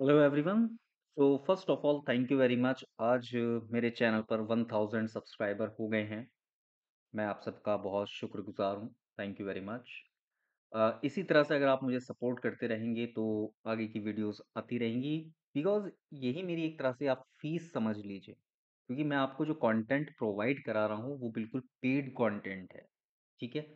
Hello everyone. तो first of all thank you very much. आज मेरे चैनल पर 1000 सब्सक्राइबर हो गए हैं। मैं आप सबका बहुत शुक्रगुजार हूँ। Thank you very much. इसी तरह से अगर आप मुझे सपोर्ट करते रहेंगे तो आगे की वीडियोस आती रहेंगी। बिकॉज यही मेरी एक तरह से आप फीस समझ लीजिए, क्योंकि मैं आपको जो कंटेंट प्रोवाइड करा रहा हूँ वो बिल्कुल पेड कंटेंट है। ठीक है,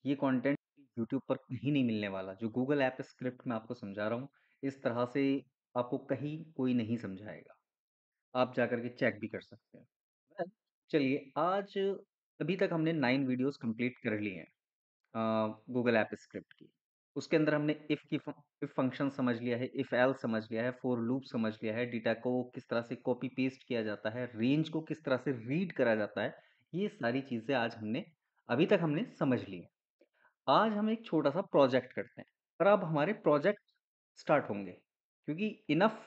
ये कंटेंट यूट्यूब पर कहीं नहीं मिलने वाला। जो गूगल ऐप स्क्रिप्ट मैं आपको समझा रहा हूँ, इस तरह से आपको कहीं कोई नहीं समझाएगा। आप जाकर के चेक भी कर सकते हैं। Well, चलिए आज अभी तक हमने 9 वीडियोस कंप्लीट कर ली हैं गूगल ऐप स्क्रिप्ट की। उसके अंदर हमने इफ फंक्शन समझ लिया है, इफ एल समझ लिया है, फॉर लूप समझ लिया है, डेटा को किस तरह से कॉपी पेस्ट किया जाता है, रेंज को किस तरह से रीड करा जाता है। ये सारी चीज़ें आज हमने अभी तक हमने समझ ली हैं। आज हम एक छोटा सा प्रोजेक्ट करते हैं और अब हमारे प्रोजेक्ट स्टार्ट होंगे, क्योंकि इनफ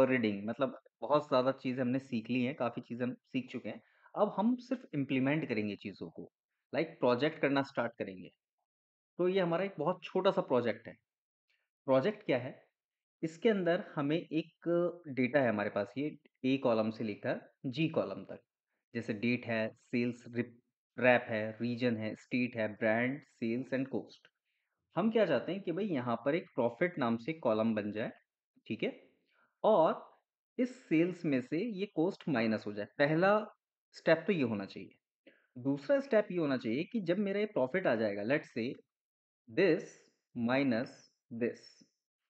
रीडिंग मतलब बहुत ज़्यादा चीज़ें हमने सीख ली हैं, काफ़ी चीज़ें हम सीख चुके हैं। अब हम सिर्फ इम्प्लीमेंट करेंगे चीज़ों को, लाइक प्रोजेक्ट करना स्टार्ट करेंगे। तो ये हमारा एक बहुत छोटा सा प्रोजेक्ट है। प्रोजेक्ट क्या है? इसके अंदर हमें एक डेटा है हमारे पास, ये ए कॉलम से लेकर जी कॉलम तक। जैसे डेट है, सेल्स रैप है, रीजन है, स्टेट है, ब्रांड, सेल्स एंड कॉस्ट। हम क्या चाहते हैं कि भाई यहाँ पर एक प्रॉफिट नाम से कॉलम बन जाए। ठीक है, और इस सेल्स में से ये कॉस्ट माइनस हो जाए। पहला स्टेप तो ये होना चाहिए। दूसरा स्टेप ये होना चाहिए कि जब मेरा ये प्रॉफिट आ जाएगा, let's say this minus this.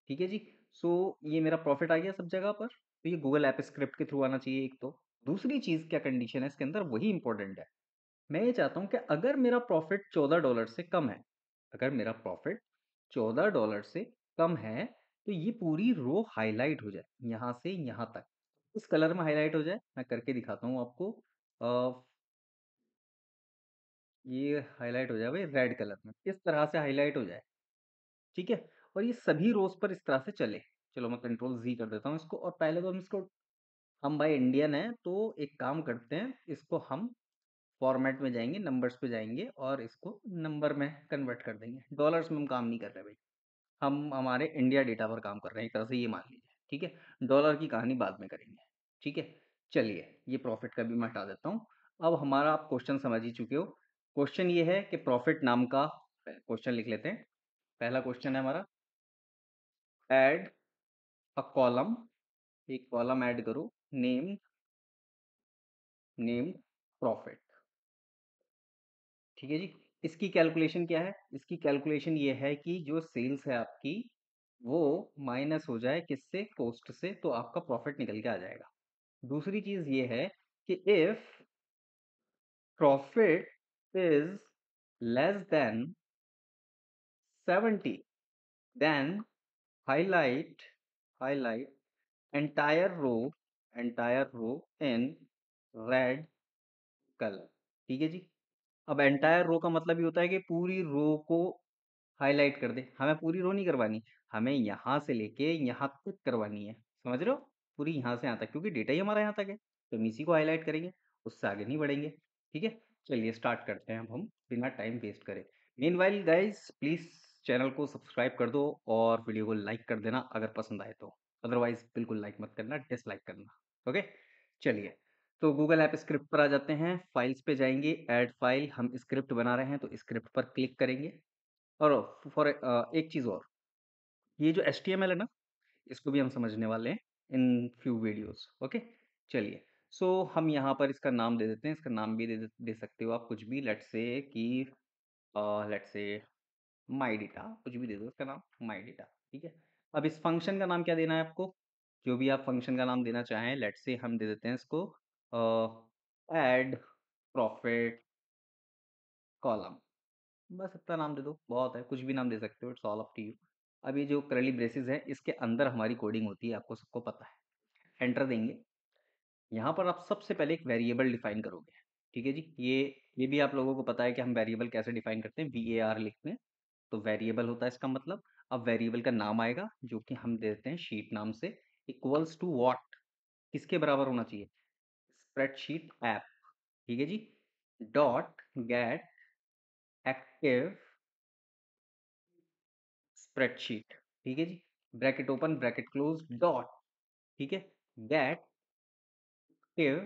ठीक है जी। सो ये मेरा प्रॉफिट आ गया सब जगह पर, तो ये गूगल ऐप स्क्रिप्ट के थ्रू आना चाहिए एक तो। दूसरी चीज क्या कंडीशन है इसके अंदर, वही इंपॉर्टेंट है। मैं ये चाहता हूँ कि अगर मेरा प्रॉफिट $14 से कम है, अगर मेरा प्रॉफिट $14 से कम है, तो ये पूरी रो हाईलाइट हो जाए यहाँ से यहाँ तक। इस कलर में हाईलाइट हो जाए। मैं करके दिखाता हूँ आपको। ये हाईलाइट हो जाए भाई रेड कलर में, इस तरह से हाईलाइट हो जाए। ठीक है, और ये सभी रोज पर इस तरह से चले। चलो मैं कंट्रोल जी कर देता हूँ इसको, और पहले तो हम इसको, हम भाई इंडियन है तो एक काम करते हैं, इसको हम फॉर्मेट में जाएंगे, नंबर्स पे जाएंगे और इसको नंबर में कन्वर्ट कर देंगे। डॉलर्स में हम काम नहीं कर रहे भाई, हम हमारे इंडिया डेटा पर काम कर रहे हैं, एक तरह से ये मान लीजिए। ठीक है, डॉलर की कहानी बाद में करेंगे। ठीक है, चलिए ये प्रॉफिट का भी मैं हटा देता हूँ। अब हमारा आप क्वेश्चन समझ ही चुके हो। क्वेश्चन ये है कि प्रॉफिट नाम का क्वेश्चन लिख लेते हैं। पहला क्वेश्चन है हमारा, ऐड अ कॉलम, एक कॉलम ऐड करो, नेम नेम प्रॉफिट। ठीक है जी। इसकी कैलकुलेशन क्या है? इसकी कैलकुलेशन ये है कि जो सेल्स है आपकी, वो माइनस हो जाए किससे? कॉस्ट से, तो आपका प्रॉफिट निकल के आ जाएगा। दूसरी चीज ये है कि if profit is less than 70, then highlight highlight entire row in red colour. ठीक है जी। अब एंटायर रो का मतलब ये होता है कि पूरी रो को हाईलाइट कर दे। हमें पूरी रो नहीं करवानी, हमें यहाँ से लेके यहाँ तक करवानी है। समझ रहे हो? पूरी यहाँ से यहाँ तक, क्योंकि डेटा ही हमारा यहाँ तक है, तो हम इसी को हाईलाइट करेंगे, उससे आगे नहीं बढ़ेंगे। ठीक है, चलिए स्टार्ट करते हैं अब हम बिना टाइम वेस्ट करे। मीनवाइल गाइस, प्लीज़ चैनल को सब्सक्राइब कर दो और वीडियो को लाइक कर देना अगर पसंद आए तो। अदरवाइज बिल्कुल लाइक मत करना, डिसलाइक करना। ओके, चलिए तो गूगल ऐप स्क्रिप्ट पर आ जाते हैं। फाइल्स पे जाएंगे, ऐड फाइल, हम स्क्रिप्ट बना रहे हैं तो स्क्रिप्ट पर क्लिक करेंगे। और एक चीज़ और, ये जो HTML है ना, इसको भी हम समझने वाले हैं इन फ्यू वीडियोस। ओके, चलिए। सो हम यहाँ पर इसका नाम दे देते हैं। इसका नाम भी दे सकते हो आप कुछ भी। लेट्स से कि लेट्स से माई डेटा, कुछ भी दे दो इसका नाम, माई डेटा। ठीक है, अब इस फंक्शन का नाम क्या देना है आपको? जो भी आप फंक्शन का नाम देना चाहें। लेट्स से हम दे देते हैं इसको ऐड प्रॉफिट कॉलम। बस इतना नाम दे दो, बहुत है, कुछ भी नाम दे सकते हो, it's all up to you. अब ये जो करली ब्रेसेस है, इसके अंदर हमारी कोडिंग होती है, आपको सबको पता है। एंटर देंगे। यहाँ पर आप सबसे पहले एक वेरिएबल डिफाइन करोगे। ठीक है जी। ये भी आप लोगों को पता है कि हम वेरिएबल कैसे डिफाइन करते हैं, VAR लिखते हैं, तो वेरिएबल होता है इसका मतलब। अब वेरिएबल का नाम आएगा जो कि हम देते हैं शीट नाम से। इक्वल्स टू व्हाट, किसके बराबर होना चाहिए? Spreadsheet app. ठीक है जी। Dot get active spreadsheet. ठीक है जी। Bracket open bracket close dot ठीक है, get active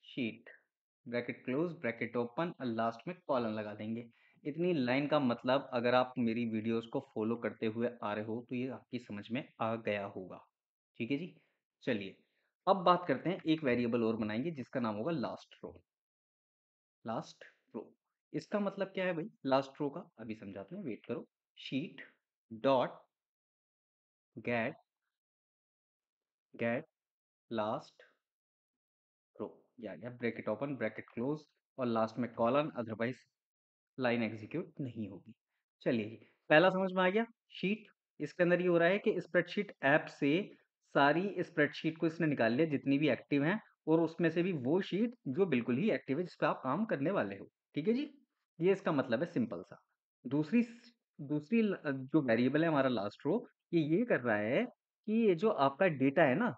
sheet, bracket close bracket open और लास्ट में कॉलन लगा देंगे। इतनी लाइन का मतलब अगर आप मेरी वीडियोस को फॉलो करते हुए आ रहे हो तो ये आपकी समझ में आ गया होगा। ठीक है जी, चलिए अब बात करते हैं, एक वेरिएबल और बनाएंगे जिसका नाम होगा लास्ट रो। लास्ट रो, इसका मतलब क्या है भाई लास्ट रो का, अभी समझाते हैं, वेट करो। Sheet dot get get last row, या गया ब्रैकेट ओपन ब्रैकेट क्लोज और लास्ट में कॉलन, अदरवाइज लाइन एग्जीक्यूट नहीं होगी। चलिए जी, पहला समझ में आ गया। शीट, इसके अंदर ये हो रहा है कि स्प्रेडशीट ऐप से सारी स्प्रेडशीट को इसने निकाल लिया जितनी भी एक्टिव हैं, और उसमें से भी वो शीट जो बिल्कुल ही एक्टिव है जिस पे आप काम करने वाले हो। ठीक है जी, ये इसका मतलब है सिंपल सा। दूसरी दूसरी जो वेरिएबल है हमारा लास्ट रो, ये कर रहा है कि ये जो आपका डेटा है ना,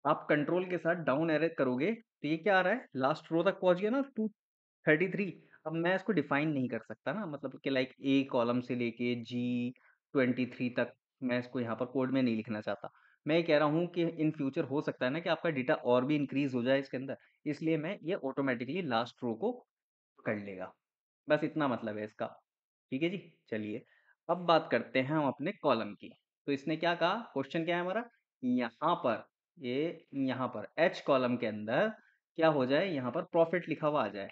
आप कंट्रोल के साथ डाउन एरो करोगे तो ये क्या आ रहा है, लास्ट रो तक पहुंच गया ना 233। अब मैं इसको डिफाइन नहीं कर सकता ना, मतलब कि लाइक ए कॉलम से लेके G23 तक मैं इसको यहाँ पर कोड में नहीं लिखना चाहता। मैं ये कह रहा हूँ कि इन फ्यूचर हो सकता है ना कि आपका डेटा और भी इंक्रीज हो जाए इसके अंदर, इसलिए मैं ये ऑटोमेटिकली लास्ट रो को पकड़ लेगा। बस इतना मतलब है इसका। ठीक है जी, चलिए अब बात करते हैं हम अपने कॉलम की। तो इसने क्या कहा, क्वेश्चन क्या है हमारा, यहाँ पर ये यहाँ पर एच कॉलम के अंदर क्या हो जाए, यहाँ पर प्रॉफिट लिखा हुआ आ जाए,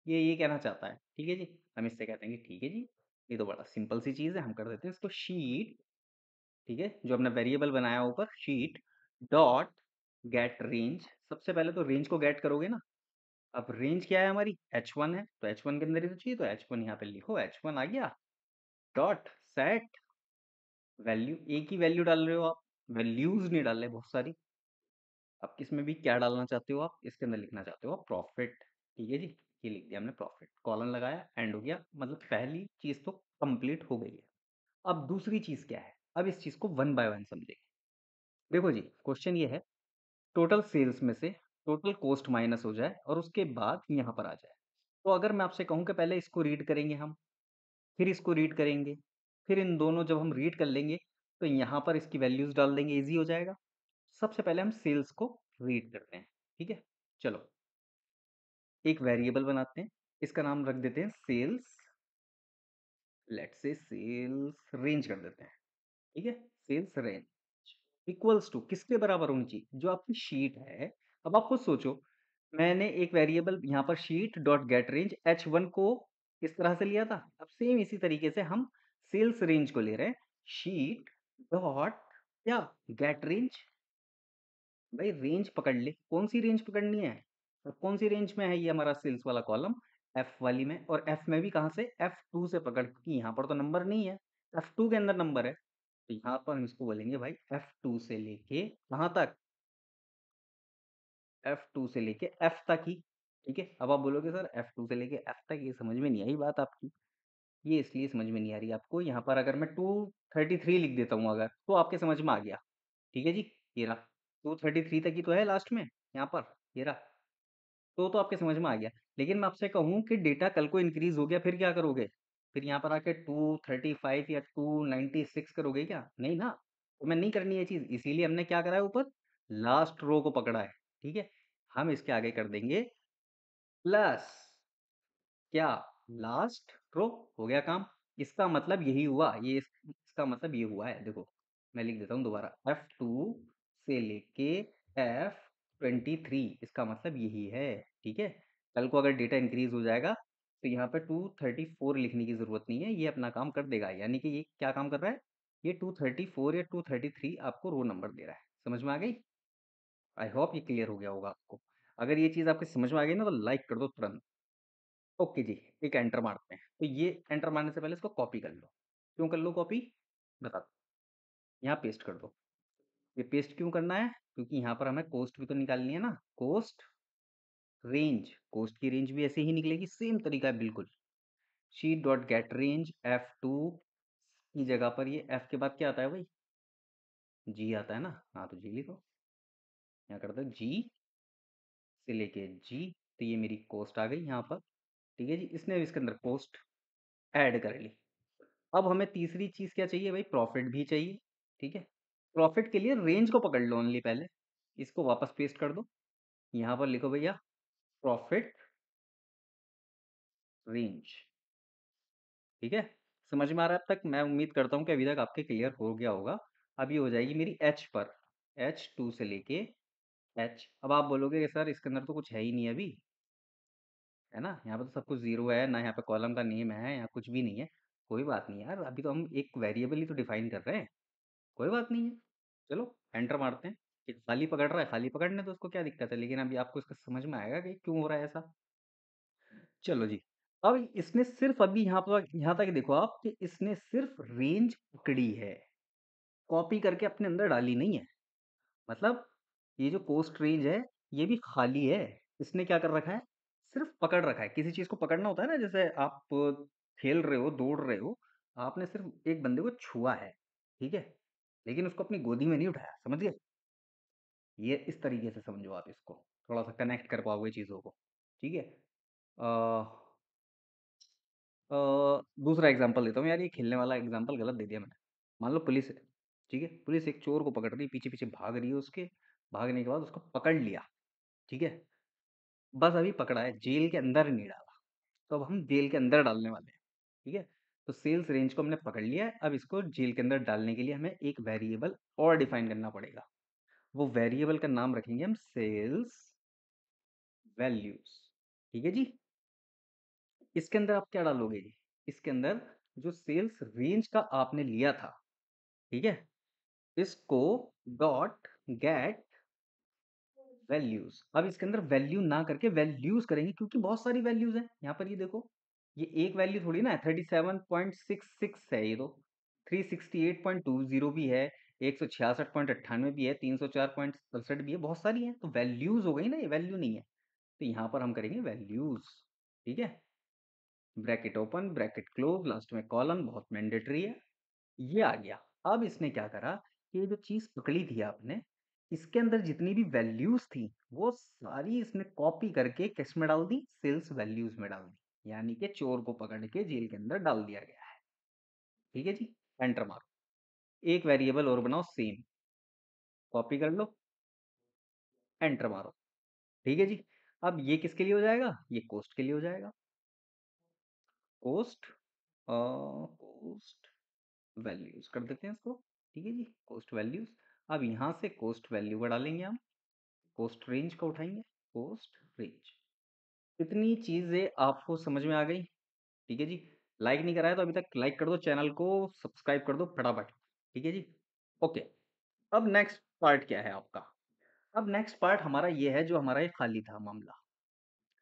ये कहना चाहता है। ठीक है जी, हम इससे कहते हैं कि ठीक है जी, ये तो बड़ा सिंपल सी चीज़ है, हम कर देते हैं इसको शीट। ठीक है, जो हमने वेरिएबल बनाया ऊपर शीट डॉट गेट रेंज, सबसे पहले तो रेंज को गेट करोगे ना। अब रेंज क्या है हमारी, H1 है, तो H1 के अंदर ही तो चाहिए, तो H1 यहाँ पे लिखो, H1 आ गया। डॉट सेट वैल्यू, एक ही वैल्यू डाल रहे हो आप, वैल्यूज नहीं डाल रहे बहुत सारी। अब किसमें भी क्या डालना चाहते हो आप, इसके अंदर लिखना चाहते हो आप प्रॉफिट। ठीक है जी, ये लिख दिया हमने प्रॉफिट, कॉलन लगाया, एंड हो गया, मतलब पहली चीज तो कंप्लीट हो गई है। अब दूसरी चीज क्या है, अब इस चीज को वन बाय वन समझेंगे। देखो जी, क्वेश्चन ये है, टोटल सेल्स में से टोटल कॉस्ट माइनस हो जाए और उसके बाद यहाँ पर आ जाए। तो अगर मैं आपसे कहूँ कि पहले इसको रीड करेंगे हम, फिर इसको रीड करेंगे, फिर इन दोनों जब हम रीड कर लेंगे तो यहाँ पर इसकी वैल्यूज डाल देंगे, इजी हो जाएगा। सबसे पहले हम सेल्स को रीड करते हैं। ठीक है, चलो एक वेरिएबल बनाते हैं, इसका नाम रख देते हैं सेल्स, लेट से सेल्स रेंज कर देते हैं। ठीक है, सेल्स रेंज इक्वल्स टू किसके बराबर होनी चाहिए, जो आपकी शीट है। अब आप खुद सोचो, मैंने एक वेरिएबल यहाँ पर sheet dot get range H1 को इस तरह से लिया था, अब सेम इसी तरीके से हम सेल्स रेंज को ले रहे हैं, शीट डॉट क्या गेट रेंज। भाई रेंज पकड़ ले, कौन सी रेंज पकड़नी है, और कौन सी रेंज में है ये हमारा सेल्स वाला कॉलम, एफ वाली में, और एफ में भी कहाँ से, F2 से पकड़ के, यहाँ पर तो नंबर नहीं है, F2 के अंदर नंबर है, तो यहाँ पर हम इसको बोलेंगे भाई F2 से लेके कहाँ तक, F2 से लेके F तक ही। ठीक है, अब आप बोलोगे सर F2 से लेके F तक, ये समझ में नहीं आई बात आपकी। ये इसलिए समझ में नहीं आ रही आपको, यहाँ पर अगर मैं 233 लिख देता हूँ अगर, तो आपके समझ में आ गया। ठीक है जी, ये रहा 233 तक ही तो है लास्ट में, यहाँ पर ये रहा, तो आपके समझ में आ गया। लेकिन मैं आपसे कहूँ कि डेटा कल को इंक्रीज हो गया, फिर क्या करोगे, फिर यहाँ पर आके 235 या 296 करोगे क्या, नहीं ना। तो मैं नहीं करनी ये चीज़, इसीलिए हमने क्या करा है ऊपर, लास्ट रो को पकड़ा है। ठीक है, हम इसके आगे कर देंगे प्लस क्या, लास्ट रो, हो गया काम। इसका मतलब यही हुआ, ये इसका मतलब ये हुआ है, देखो मैं लिख देता हूँ दोबारा, F2 से लेके F23, इसका मतलब यही है। ठीक है, कल को अगर डेटा इंक्रीज हो जाएगा तो यहाँ पे 234 लिखने की जरूरत नहीं है, ये अपना काम कर देगा। यानी कि ये क्या काम कर रहा है, ये 234 या 233 आपको रो नंबर दे रहा है। समझ में आ गई, आई होप ये क्लियर हो गया होगा आपको। अगर ये चीज़ आपके समझ में आ गई ना तो लाइक कर दो तुरंत। ओके जी, एक एंटर मारते हैं, तो ये एंटर मारने से पहले इसको कॉपी कर लो। क्यों कर लो कॉपी, बता दो, यहाँ पेस्ट कर दो। ये पेस्ट क्यों करना है, क्योंकि यहाँ पर हमें कोस्ट भी तो निकालनी है ना, कोस्ट रेंज, कोस्ट की रेंज भी ऐसे ही निकलेगी, सेम तरीका है बिल्कुल। Sheet dot get range F2 की जगह पर ये F के बाद क्या आता है भाई, जी आता है ना, हाँ तो जी लिखो, यहाँ कर दो जी से लेके जी, तो ये मेरी कोस्ट आ गई यहाँ पर। ठीक है जी, इसने भी इसके अंदर कोस्ट ऐड कर ली। अब हमें तीसरी चीज़ क्या चाहिए भाई, प्रॉफिट भी चाहिए। ठीक है, प्रॉफिट के लिए रेंज को पकड़ लो ओनली पहले। इसको वापस पेस्ट कर दो। यहाँ पर लिखो भैया प्रॉफिट रेंज। ठीक है, समझ में आ रहा है अब तक? मैं उम्मीद करता हूँ कि अभी तक आपके क्लियर हो गया होगा। अब ये हो जाएगी मेरी एच पर, H2 से लेके एच। अब आप बोलोगे कि सर इसके अंदर तो कुछ है ही नहीं अभी, है ना? यहाँ पे तो सब कुछ ज़ीरो है, ना यहाँ पे कॉलम का नेम है, यहाँ कुछ भी नहीं है। कोई बात नहीं यार, अभी तो हम एक वेरिएबल ही तो डिफाइन कर रहे हैं। कोई बात नहीं है, चलो एंटर मारते हैं। ये खाली पकड़ रहा है, खाली पकड़ने तो उसको क्या दिक्कत है, लेकिन अभी आपको इसका समझ में आएगा कि क्यों हो रहा है ऐसा। चलो जी, अब इसने सिर्फ अभी यहाँ तक देखो आप कि इसने सिर्फ रेंज पकड़ी है, कॉपी करके अपने अंदर डाली नहीं है। मतलब ये जो पोस्ट रेंज है ये भी खाली है। इसने क्या कर रखा है, सिर्फ पकड़ रखा है। किसी चीज को पकड़ना होता है ना, जैसे आप खेल रहे हो, दौड़ रहे हो, आपने सिर्फ एक बंदे को छुआ है, ठीक है, लेकिन उसको अपनी गोदी में नहीं उठाया, समझ गए? ये इस तरीके से समझो आप इसको, थोड़ा सा कनेक्ट कर पाओगे चीजों को। ठीक है, अ, दूसरा एग्जांपल देता हूँ यार, ये खेलने वाला एग्जांपल गलत दे दिया मैंने। मान लो पुलिस है, ठीक है, पुलिस एक चोर को पकड़ रही है, पीछे पीछे भाग रही है उसके, भागने के बाद उसको पकड़ लिया, ठीक है, बस अभी पकड़ा है, जेल के अंदर नहीं डाला। तो अब हम जेल के अंदर डालने वाले हैं, ठीक है। तो सेल्स रेंज को हमने पकड़ लिया है, अब इसको जेल के अंदर डालने के लिए हमें एक वेरिएबल और डिफाइन करना पड़ेगा। वो वेरिएबल का नाम रखेंगे हम सेल्स वैल्यूज। ठीक है जी। इसके अंदर आप क्या डालोगे, इसके अंदर जो सेल्स रेंज का आपने लिया था, ठीक है, इसको डॉट गेट वैल्यूज। अब इसके अंदर वैल्यू ना करके वैल्यूज करेंगे, क्योंकि बहुत सारी वैल्यूज हैं यहाँ पर। ये देखो, ये एक वैल्यू थोड़ी ना है, 37.66 है ये तो, 368.20 भी है, 166.98 भी है, 304.67 भी है, बहुत सारी है, तो वैल्यूज हो गई ना, ये वैल्यू नहीं है। तो यहाँ पर हम करेंगे वैल्यूज, ठीक है, bracket open bracket close, last में कॉलन, बहुत मैंडेटरी है। ये आ गया। अब इसने क्या करा कि ये जो चीज पकड़ी थी आपने, इसके अंदर जितनी भी वैल्यूज थी वो सारी इसने कॉपी करके किस में डाल दी, सेल्स वैल्यूज में डाल दी, यानी कि चोर को पकड़ के जेल के अंदर डाल दिया गया है। ठीक है जी, एंटर मारो। एक वेरिएबल और बनाओ सेम, कॉपी कर लो, एंटर मारो। ठीक है जी। अब ये किसके लिए हो जाएगा, ये कोस्ट के लिए हो जाएगा। कोस्ट, कोस्ट वैल्यूज कर देते हैं इसको। ठीक है जी, कोस्ट वैल्यूज। अब यहाँ से कोस्ट वैल्यू का डालेंगे हम, कोस्ट रेंज का उठाएंगे, कोस्ट रेंज। इतनी चीजें आपको समझ में आ गई? ठीक है जी। लाइक नहीं कराया तो अभी तक लाइक कर दो, चैनल को सब्सक्राइब कर दो फटाफट। ठीक है जी, ओके। अब नेक्स्ट पार्ट क्या है आपका? अब नेक्स्ट पार्ट हमारा ये है, जो हमारा ये खाली था मामला।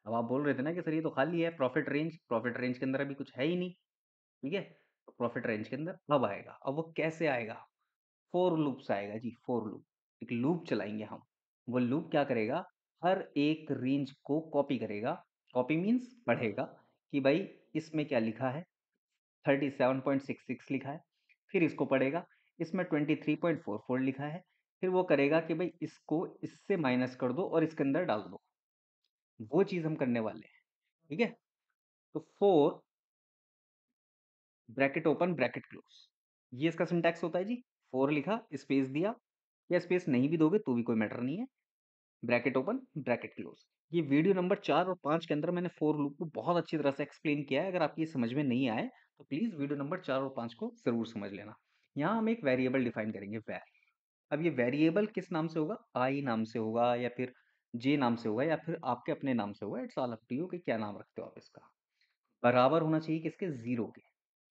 अब आप बोल रहे थे ना कि सर ये तो खाली है, प्रॉफिट रेंज, प्रॉफिट रेंज के अंदर अभी कुछ है ही नहीं, ठीक है। तो प्रॉफिट रेंज के अंदर अब आएगा। अब वो कैसे आएगा, फोर लूप से आएगा जी, फोर लूप। एक लूप चलाएंगे हम। वो लूप क्या करेगा, हर एक रेंज को कॉपी करेगा। कॉपी मीन्स पढ़ेगा कि भाई इसमें क्या लिखा है, 37.66 लिखा है, फिर इसको पढ़ेगा, इसमें 23.44 लिखा है, फिर वो करेगा कि भाई इसको इससे माइनस कर दो और इसके अंदर डाल दो। वो चीज हम करने वाले हैं, ठीक है। तो four bracket open bracket close, ये इसका सिंटैक्स होता है जी। फोर लिखा, स्पेस दिया, या स्पेस नहीं भी दोगे तो भी कोई मैटर नहीं है, ब्रैकेट ओपन ब्रैकेट क्लोज। ये वीडियो नंबर 4 और 5 के अंदर मैंने फोर लूप को बहुत अच्छी तरह से एक्सप्लेन किया है। अगर आपकी समझ में नहीं आए तो प्लीज वीडियो नंबर 4 और 5 को जरूर समझ लेना। यहाँ हम एक वेरिएबल डिफाइन करेंगे, वैर। अब ये वेरिएबल किस नाम से होगा, आई नाम से होगा, या फिर जे नाम से होगा, या फिर आपके अपने नाम से होगा, it's all up to you कि क्या नाम रखते हो आप इसका। बराबर होना चाहिए किसके, जीरो के,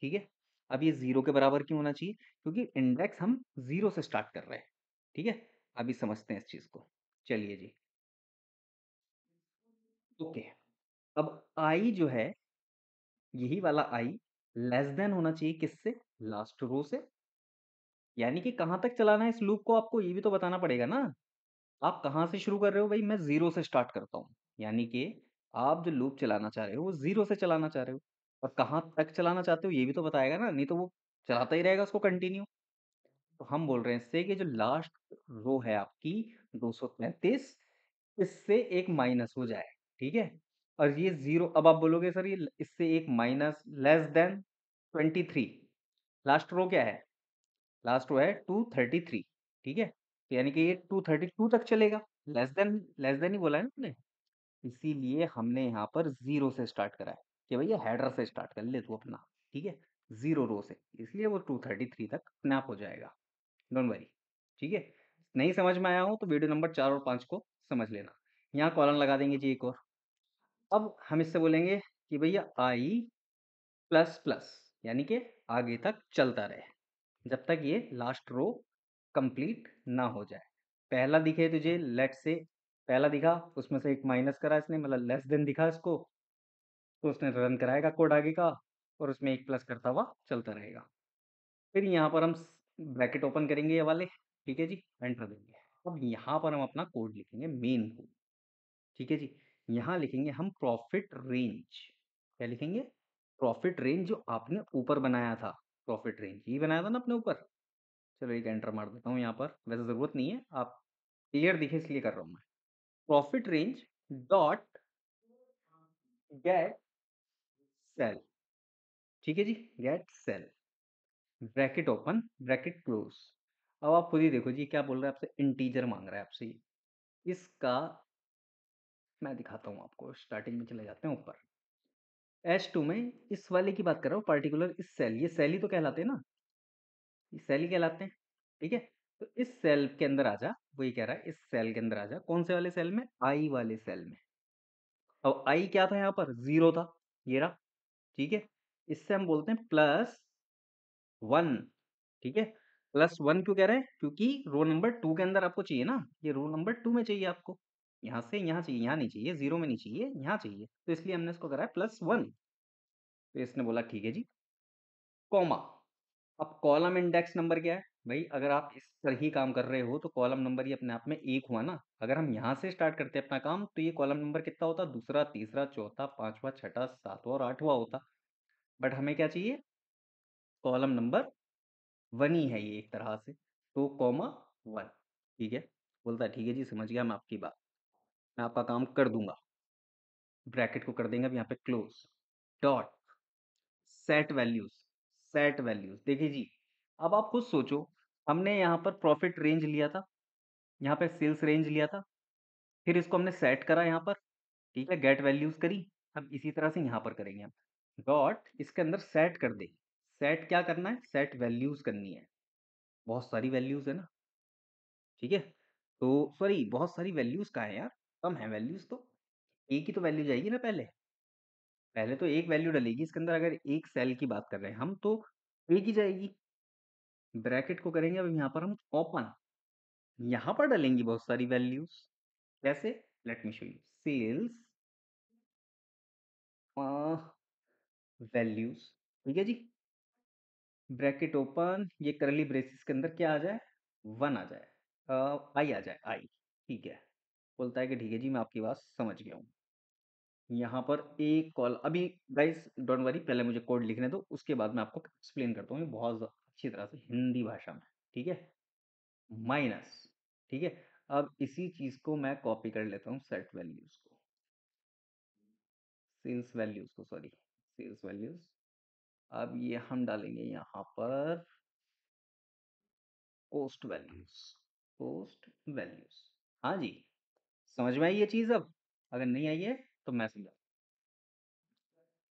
ठीक है। अब ये जीरो के बराबर क्यों होना चाहिए, क्योंकि इंडेक्स हम जीरो से स्टार्ट कर रहे हैं, ठीक है। अभी समझते हैं इस चीज को, चलिए जी, ओके। अब आई जो है, यही वाला आई लेस देन होना चाहिए किससे, लास्ट रो से। यानी कि कहां तक चलाना है इस लूप को, आपको ये भी तो बताना पड़ेगा ना। आप कहाँ से शुरू कर रहे हो, भाई मैं जीरो से स्टार्ट करता हूँ, यानी कि आप जो लूप चलाना चाह रहे हो वो जीरो से चलाना चाह रहे हो, और कहाँ तक चलाना चाहते हो ये भी तो बताएगा ना, नहीं तो वो चलाता ही रहेगा उसको कंटिन्यू। तो हम बोल रहे हैं इससे कि जो लास्ट रो है आपकी 233, इससे एक माइनस हो जाए, ठीक है। और ये जीरो, अब आप बोलोगे सर ये इससे एक minus less than 23, last row क्या है, लास्ट रो है 233, ठीक है? तो यानी कि ये 232 तक चलेगा, लेस देन ही बोला है ना हमने, इसीलिए हमने यहाँ पर 0 से स्टार्ट करा है कि भैया हेडर से स्टार्ट कर ले तू अपना, ठीक है? 0 रो से, इसलिए वो 233 तक अपने आप हो जाएगा, डोंट वरी, ठीक है? नहीं समझ में आया हो तो वीडियो नंबर 4 और 5 को समझ लेना। यहाँ कॉलन लगा देंगे जी एक और। अब हम इससे बोलेंगे कि भैया आई प्लस प्लस, यानी कि आगे तक चलता रहे जब तक ये लास्ट रो कंप्लीट ना हो जाए। पहला दिखे तुझे, लेट से पहला दिखा, उसमें से एक माइनस करा इसने, मतलब लेस देन दिखा इसको, तो उसने रन कराएगा कोड आगे का, और उसमें एक प्लस करता हुआ चलता रहेगा। फिर यहाँ पर हम ब्रैकेट ओपन करेंगे ये वाले, ठीक है जी, एंटर देंगे। अब यहाँ पर हम अपना कोड लिखेंगे, मेन कोड, ठीक है जी। यहाँ लिखेंगे हम प्रॉफिट रेंज। क्या लिखेंगे? प्रॉफिट रेंज, जो आपने ऊपर बनाया था, प्रॉफिट रेंज ये बनाया था ना अपने ऊपर। चलो एक एंटर मार देता हूँ यहाँ पर, वैसे ज़रूरत नहीं है, आप क्लियर दिखे इसलिए कर रहा हूँ मैं। Profit range dot get cell, ठीक है जी, get cell, bracket open bracket close. अब आप खुद ही देखो जी क्या बोल रहा है आपसे, इंटीजर मांग रहा है आपसे ये। इसका मैं दिखाता हूँ आपको, स्टार्टिंग में चले जाते हैं ऊपर। H2 में इस वाले की बात कर रहा हूँ, पर्टिकुलर इस सेल, ये सेल ही तो कहलाते हैं ना, ये सेल ही कहलाते हैं, ठीक है? तो इस सेल के अंदर आ जा, वही कह रहा है, इस सेल के अंदर आ जा, कौन से वाले सेल में? आई वाले सेल में। अब आई क्या था यहाँ पर? 0 था, ये रहा, ठीक है? इससे हम बोलते हैं +1, ठीक है? +1 क्यों कह रहे हैं? क्योंकि रो नंबर 2 के अंदर आपको चाहिए ना, ये रो नंबर 2 में चाहिए आपको, यहाँ से यहाँ चाहिए, यहाँ नहीं चाहिए, 0 में नहीं चाहिए, यहाँ चाहिए, तो इसलिए हमने इसको करा है +1। तो इसने बोला ठीक है जी, कॉमा। अब कॉलम इंडेक्स नंबर क्या है भाई? अगर आप इस तरह ही काम कर रहे हो तो कॉलम नंबर ही अपने आप में एक हुआ ना। अगर हम यहाँ से स्टार्ट करते अपना काम तो ये कॉलम नंबर कितना होता? दूसरा, तीसरा, चौथा, पांचवा, छठा, सातवां और आठवां होता। बट हमें क्या चाहिए? कॉलम नंबर 1 ही है ये एक तरह से, तो कॉमा 1, ठीक है? बोलता है ठीक है जी, समझ गया मैं आपकी बात, मैं आपका काम कर दूंगा। ब्रैकेट को कर देंगे अब यहाँ पे close, dot set values. Set values देखिए जी, अब आप खुद सोचो, हमने यहाँ पर प्रॉफिट रेंज लिया था, यहाँ पे सेल्स रेंज लिया था, फिर इसको हमने सेट करा यहाँ पर, ठीक है, गेट वैल्यूज करी। अब इसी तरह से यहाँ पर करेंगे हम, डॉट इसके अंदर सेट कर दे। सेट क्या करना है? सेट वैल्यूज करनी है, बहुत सारी वैल्यूज है ना, ठीक है? तो सॉरी, बहुत सारी वैल्यूज कहाँ है यार, कम है वैल्यूज तो, एक ही तो वैल्यू जाएगी ना पहले, पहले तो एक वैल्यू डलेगी इसके अंदर, अगर एक सेल की बात कर रहे हैं हम तो एक ही जाएगी। ब्रैकेट को करेंगे अब यहाँ पर हम ओपन, यहाँ पर डालेंगे बहुत सारी वैल्यूज। कैसे? Let me show you, sales values, ठीक है जी, ब्रैकेट ओपन, ये करली ब्रेसिस के अंदर क्या आ जाए? 1 आ जाए, आई आ जाए, आई, ठीक है? बोलता है कि ठीक है जी, मैं आपकी बात समझ गया हूँ। यहाँ पर एक कॉल, अभी गाइस डोंट वरी, पहले मुझे कोड लिखने दो, उसके बाद मैं आपको एक्सप्लेन करता हूँ बहुत अच्छी तरह से हिंदी भाषा में, ठीक है? माइनस, ठीक है? अब इसी चीज को मैं कॉपी कर लेता हूँ, सेट वैल्यूज को, सेल्स वैल्यूज को, सॉरी, सेल्स वैल्यूज। अब ये हम डालेंगे यहाँ पर पोस्ट वैल्यूज, पोस्ट वैल्यूज। हाँ जी, समझ में आई ये चीज? अब अगर नहीं आई है तो मैं समझा।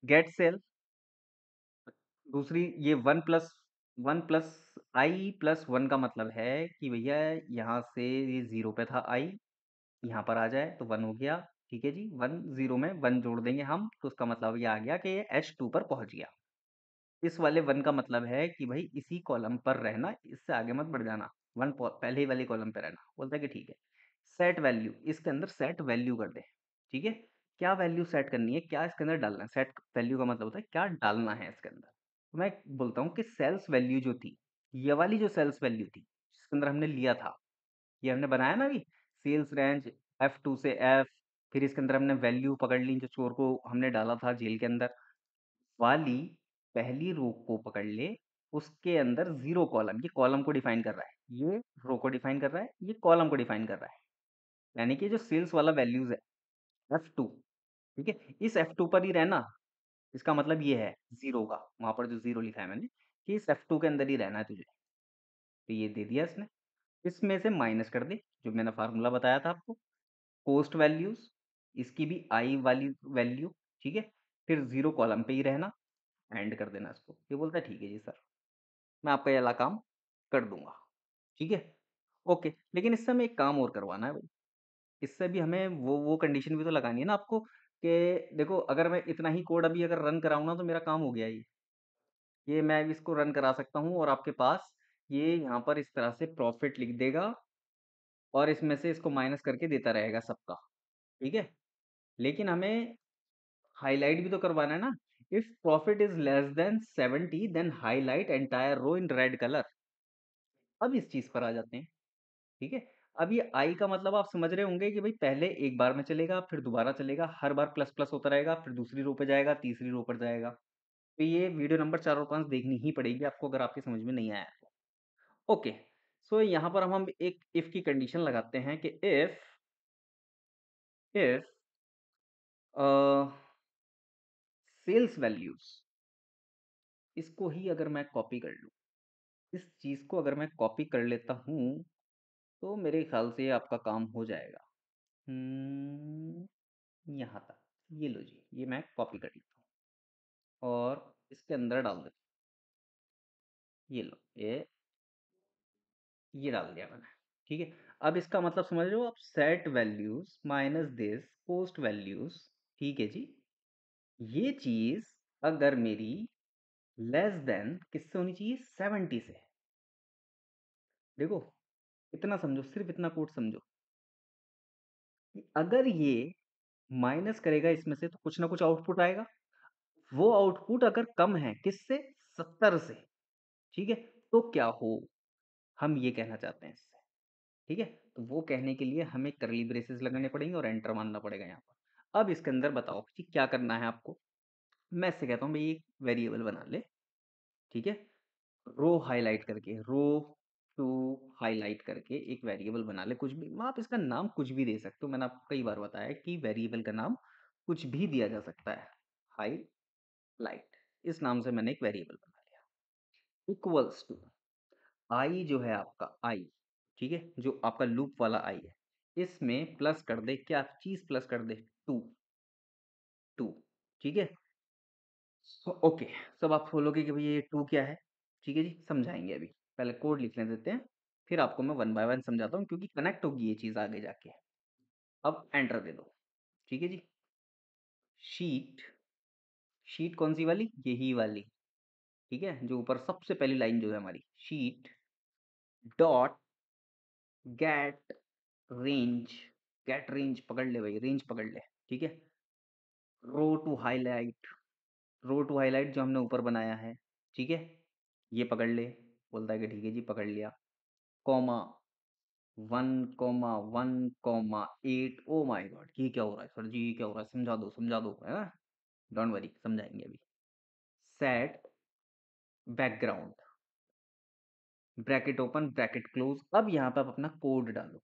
गेट सेल, दूसरी, ये 1+i+1 का मतलब है कि भैया यहाँ से ये 0 पे था आई, यहाँ पर आ जाए तो 1 हो गया, ठीक है जी? 1 0 में 1 जोड़ देंगे हम, तो उसका मतलब ये आ गया कि ये H2 पर पहुंच गया। इस वाले 1 का मतलब है कि भाई इसी कॉलम पर रहना, इससे आगे मत बढ़ जाना, 1 पहले ही वाले कॉलम पे रहना। बोलता है कि ठीक है, सेट वैल्यू, इसके अंदर सेट वैल्यू कर दे, ठीक है? क्या वैल्यू सेट करनी है, क्या इसके अंदर डालना है? सेट वैल्यू का मतलब होता है क्या डालना है इसके अंदर। तो मैं बोलता हूँ कि सेल्स वैल्यू जो थी, ये वाली जो सेल्स वैल्यू थी जिसके अंदर हमने लिया था, ये हमने बनाया ना अभी, सेल्स रेंज F2 से F, फिर इसके अंदर हमने वैल्यू पकड़ ली जो चोर को हमने डाला था जेल के अंदर वाली, पहली रो को पकड़ ले, उसके अंदर 0 कॉलम, ये कॉलम को डिफाइन कर रहा है, ये रो को डिफाइन कर रहा है, ये कॉलम को डिफाइन कर रहा है, यानी कि जो सेल्स वाला वैल्यूज है F2, ठीक है, इस F2 पर ही रहना। इसका मतलब ये है 0 का, वहां पर जो 0 लिखा है मैंने, कि इस F2 के अंदर ही रहना है तुझे, तो ये दे दिया इसने। इसमें से माइनस कर दे, जो मैंने फार्मूला बताया था आपको, पोस्ट वैल्यूज, इसकी भी आई वाली वैल्यू, ठीक है। फिर जीरो कॉलम पे ही रहना, एंड कर देना इसको। ये बोलता है ठीक है जी सर, मैं आपका ये वाला काम कर दूंगा, ठीक है। ओके, लेकिन इससे हमें एक काम और करवाना है भाई। इससे भी हमें वो कंडीशन भी तो लगानी है ना आपको, कि देखो अगर मैं इतना ही कोड अभी अगर रन कराऊँ ना तो मेरा काम हो गया ये मैं भी इसको रन करा सकता हूँ और आपके पास ये यहाँ पर इस तरह से प्रॉफिट लिख देगा और इसमें से इसको माइनस करके देता रहेगा सबका, ठीक है। लेकिन हमें हाईलाइट भी तो करवाना है ना। If profit is less than 70 then highlight entire row in red colour. अब इस चीज पर आ जाते हैं, ठीक है। अब ये आई का मतलब आप समझ रहे होंगे कि भाई पहले एक बार में चलेगा, फिर दोबारा चलेगा, हर बार प्लस प्लस होता रहेगा, फिर दूसरी रो पे जाएगा, तीसरी रो पर जाएगा। तो ये वीडियो नंबर 4 और 5 देखनी ही पड़ेगी आपको अगर आपकी समझ में नहीं आया तो। ओके, सो यहाँ पर हम एक इफ की कंडीशन लगाते हैं कि इफ सेल्स वैल्यूज, इसको ही अगर मैं कॉपी कर लूँ, इस चीज को अगर मैं कॉपी कर लेता हूँ तो मेरे ख्याल से आपका काम हो जाएगा। यहाँ तक, ये लो जी, ये मैं कॉपी कर लेता हूँ और इसके अंदर डाल देता हूँ। ये लो, ये डाल दिया मैंने, ठीक है। अब इसका मतलब समझ रहे हो आप, set values minus this post values, ठीक है जी। ये चीज अगर मेरी लेस देन किससे होनी चाहिए, 70 से। देखो, इतना समझो, सिर्फ इतना कोड समझो कि अगर ये माइनस करेगा इसमें से तो कुछ ना कुछ आउटपुट आएगा। वो आउटपुट अगर कम है किससे, 70 से, ठीक है। तो क्या हो, हम ये कहना चाहते हैं इससे, ठीक है। तो वो कहने के लिए हमें करली ब्रेसेस लगाने पड़ेंगे और एंटर मानना पड़ेगा यहाँ पर। अब इसके अंदर बताओ कि क्या करना है आपको। मैं इससे कहता हूँ भाई एक वेरिएबल बना ले, ठीक है। रो हाईलाइट करके, रो टू हाईलाइट करके एक वेरिएबल बना ले, कुछ भी आप इसका नाम कुछ भी दे सकते हो। मैंने आपको कई बार बताया कि वेरिएबल का नाम कुछ भी दिया जा सकता है। हाईलाइट, इस नाम से मैंने एक वेरिएबल बना लिया। इक्वल्स टू आई, जो है आपका आई, ठीक है, जो आपका लूप वाला आई है, इसमें प्लस कर दे, क्या चीज प्लस कर दे, टू, टू, ठीक है। ओके, सब आप बोलोगे कि भाई ये टू क्या है, ठीक है जी, समझाएंगे अभी। पहले कोड लिखने देते हैं, फिर आपको मैं वन बाय वन समझाता हूँ, क्योंकि कनेक्ट होगी ये चीज आगे जाके। अब एंटर दे दो, ठीक है जी। शीट, शीट कौन सी वाली, यही वाली, ठीक है, जो ऊपर सबसे पहली लाइन जो है हमारी, sheet dot get range, get range पकड़ ले भाई, रेंज पकड़ ले, ठीक है। Row to highlight, row to highlight जो हमने ऊपर बनाया है, ठीक है, ये पकड़ ले। बोलता है कि ठीक है जी पकड़ लिया। कॉमा 1,1,8। ओ माय गॉड, ये क्या हो रहा है सर जी, ये क्या हो रहा है, समझा दो, है ना। डोंट वरी, समझाएंगे अभी। Set background, bracket open bracket close. अब यहाँ पे आप अपना कोड डालो,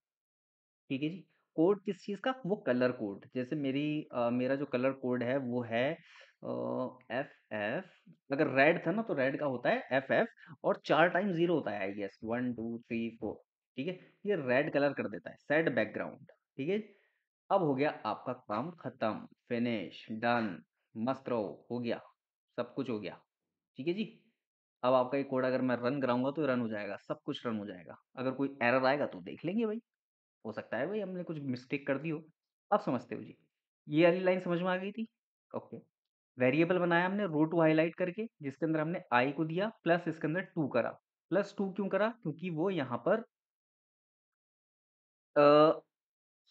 ठीक है जी। कोड किस चीज़ का, वो कलर कोड। जैसे मेरा जो कलर कोड है वो है एफ एफ। अगर रेड था ना तो रेड का होता है एफ एफ, और 4 टाइम जीरो होता है आई गेस, 1 2 3 4, ठीक है। ये रेड कलर कर देता है, सेट बैकग्राउंड, ठीक है। अब हो गया आपका काम खत्म, फिनिश, डन, मस्त रहो, हो गया, सब कुछ हो गया, ठीक है जी। अब आपका ये कोड अगर मैं रन कराऊंगा तो रन हो जाएगा, सब कुछ रन हो जाएगा। अगर कोई एरर आएगा तो देख लेंगे भाई, हो सकता है भाई हमने कुछ मिस्टेक कर दी हो। आप समझते हो जी, ये वाली लाइन समझ में आ गई थी। ओके, वेरिएबल बनाया हमने रो टू हाईलाइट करके, जिसके अंदर हमने आई को दिया, प्लस इसके अंदर टू करा। प्लस टू क्यों करा, क्योंकि वो यहाँ पर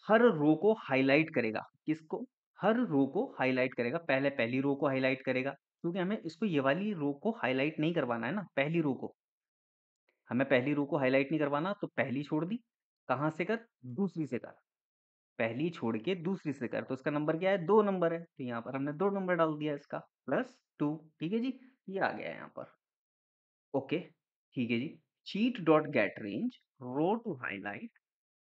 हर रो को हाईलाइट करेगा। किसको, हर रो को हाईलाइट करेगा। पहले पहली रो को हाईलाइट करेगा, क्योंकि हमें इसको ये वाली रो को हाईलाइट नहीं करवाना है ना, पहली रो को। हमें पहली रो को हाईलाइट नहीं करवाना, तो पहली छोड़ दी, कहाँ से कर, दूसरी से कर। पहली छोड़ के दूसरी से कर, तो इसका नंबर क्या है, 2 नंबर है, तो यहाँ पर हमने 2 नंबर डाल दिया इसका, प्लस 2, ठीक है जी। ये आ गया यहाँ पर। ओके, ठीक है जी। Sheet dot get range, row to highlight,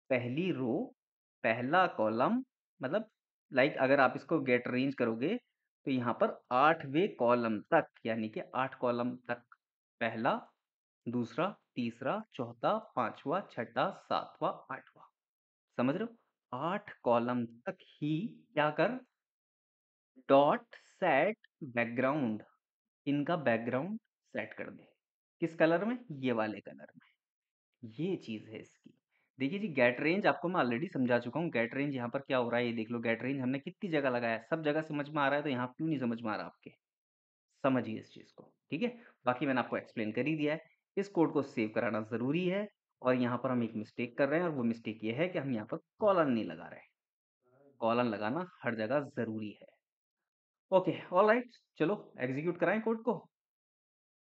पहली रो, पहला कॉलम, मतलब लाइक अगर आप इसको गेट रेंज करोगे तो यहाँ पर 8वें कॉलम तक, यानी कि 8 कॉलम तक, पहला, दूसरा, तीसरा, चौथा, पांचवा, छठा, सातवां, आठवां। समझ रहे हो? 8 कॉलम तक ही क्या कर, डॉट सेट बैकग्राउंड, इनका बैकग्राउंड सेट कर दे। किस कलर में? ये वाले कलर में। ये चीज है इसकी। देखिए जी, गेट रेंज आपको मैं ऑलरेडी समझा चुका हूँ। गेट रेंज यहाँ पर क्या हो रहा है ये देख लो। गेट रेंज हमने कितनी जगह लगाया है, सब जगह समझ में आ रहा है, तो यहाँ क्यों नहीं समझ में आ रहा आपके? समझिए इस चीज को, ठीक है। बाकी मैंने आपको एक्सप्लेन कर ही दिया है। इस कोड को सेव कराना जरूरी है। और यहाँ पर हम एक मिस्टेक कर रहे हैं, और वो मिस्टेक ये है कि हम यहाँ पर कॉलन नहीं लगा रहे हैं। कॉलन लगाना हर जगह जरूरी है। ओके, ऑल राइट, चलो एग्जीक्यूट कराएं कोड को।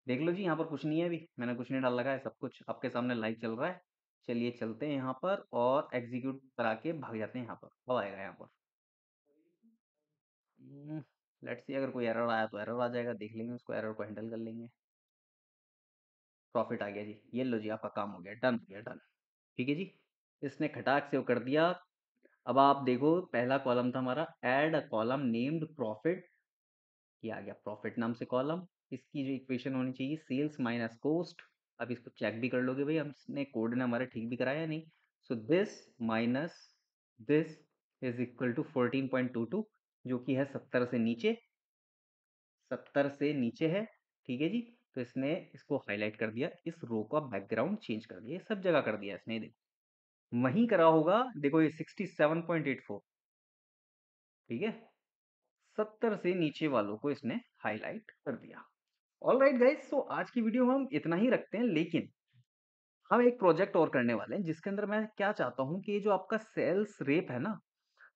देख लो जी, यहाँ पर कुछ नहीं है, अभी मैंने कुछ नहीं डाल लगा है, सब कुछ आपके सामने लाइव चल रहा है। चलिए चलते हैं यहाँ पर और एग्जीक्यूट करा के भाग जाते हैं यहाँ पर। अब आएगा यहाँ पर। लेट्स सी, अगर कोई एरर आया तो एरर आ जाएगा, देख लेंगे उसको, एरर को हैंडल कर लेंगे। प्रॉफिट आ गया जी, ये लो जी, आपका काम हो गया, डन हो गया, डन। ठीक है जी, इसने खटाक से वो कर दिया। अब आप देखो, पहला कॉलम था हमारा add a column named profit, ये आ गया प्रॉफिट नाम से कॉलम। इसकी जो इक्वेशन होनी चाहिए, सेल्स माइनस कॉस्ट। अब इसको चेक भी कर लोगे भाई, हमने कोड ने हमारे ठीक भी कराया या नहीं। So this minus this is equal to 14.22, जो कि है 70 से नीचे, 70 से नीचे है। ठीक है जी, तो इसने इसको हाईलाइट कर दिया, इस रो का बैकग्राउंड चेंज कर दिया, सब जगह कर दिया इसने। देखो वहीं करा होगा, देखो ये 67.84, ठीक है, 70 से नीचे वालों को इसने हाईलाइट कर दिया। ऑल राइट गाइज, सो आज की वीडियो में हम इतना ही रखते हैं, लेकिन हम एक प्रोजेक्ट और करने वाले हैं, जिसके अंदर मैं क्या चाहता हूँ कि ये जो आपका सेल्स रेप है ना,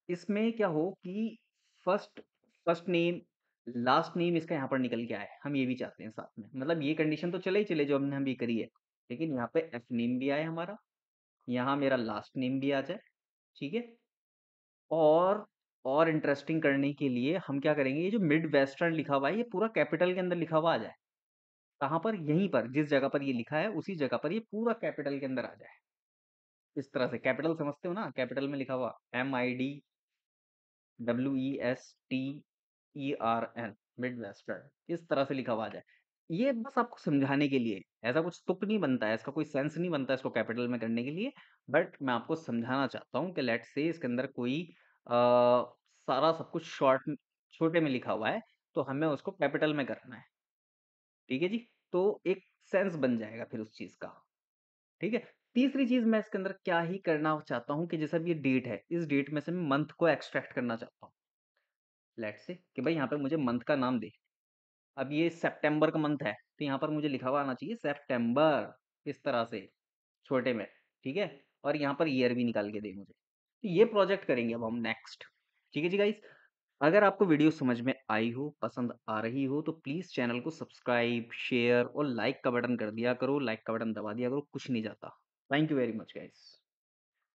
इसमें क्या हो कि first first name last name इसका यहाँ पर निकल के आए, हम ये भी चाहते हैं साथ में। मतलब ये कंडीशन तो चले ही चले जो हमने हम ये करी है, लेकिन यहाँ पे एफ नेम भी आए हमारा, यहाँ मेरा लास्ट नेम भी आ जाए, ठीक है। और इंटरेस्टिंग करने के लिए हम क्या करेंगे, ये जो मिड वेस्टर्न लिखा हुआ है, ये पूरा कैपिटल के अंदर लिखा हुआ आ जाए। कहाँ पर? यहीं पर, जिस जगह पर ये लिखा है उसी जगह पर ये पूरा कैपिटल के अंदर आ जाए। इस तरह से कैपिटल समझते हो ना, कैपिटल में लिखा हुआ MIDWESTERN, मिड वेस्टर्न, इस तरह से लिखा हुआ आ जाए। ये बस आपको समझाने के लिए, ऐसा कुछ तुक नहीं बनता है, इसका कोई सेंस नहीं बनता है इसको कैपिटल में करने के लिए। बट मैं आपको समझाना चाहता हूँ कि लेट्स से इसके अंदर कोई सारा सब कुछ शॉर्ट छोटे में लिखा हुआ है, तो हमें उसको कैपिटल में करना है। ठीक है जी, तो एक सेंस बन जाएगा फिर उस चीज का। ठीक है। तीसरी चीज मैं इसके अंदर क्या ही करना चाहता हूँ कि जैसा भी ये डेट है, इस डेट में से मैं मंथ को एक्सट्रैक्ट करना चाहता हूँ। लेट्स से कि भाई यहाँ पे मुझे मंथ का नाम दे। अब ये सितंबर का मंथ है, तो यहाँ पर मुझे लिखा हुआ आना चाहिए सितंबर, इस तरह से छोटे में। ठीक है, और यहाँ पर ईयर भी निकाल के दे मुझे। तो ये प्रोजेक्ट करेंगे अब हम नेक्स्ट। ठीक है जी गाइस, अगर आपको वीडियो समझ में आई हो, पसंद आ रही हो, तो प्लीज चैनल को सब्सक्राइब, शेयर और लाइक का बटन कर दिया करो। लाइक का बटन दबा दिया करो, कुछ नहीं जाता। Thank you very much guys.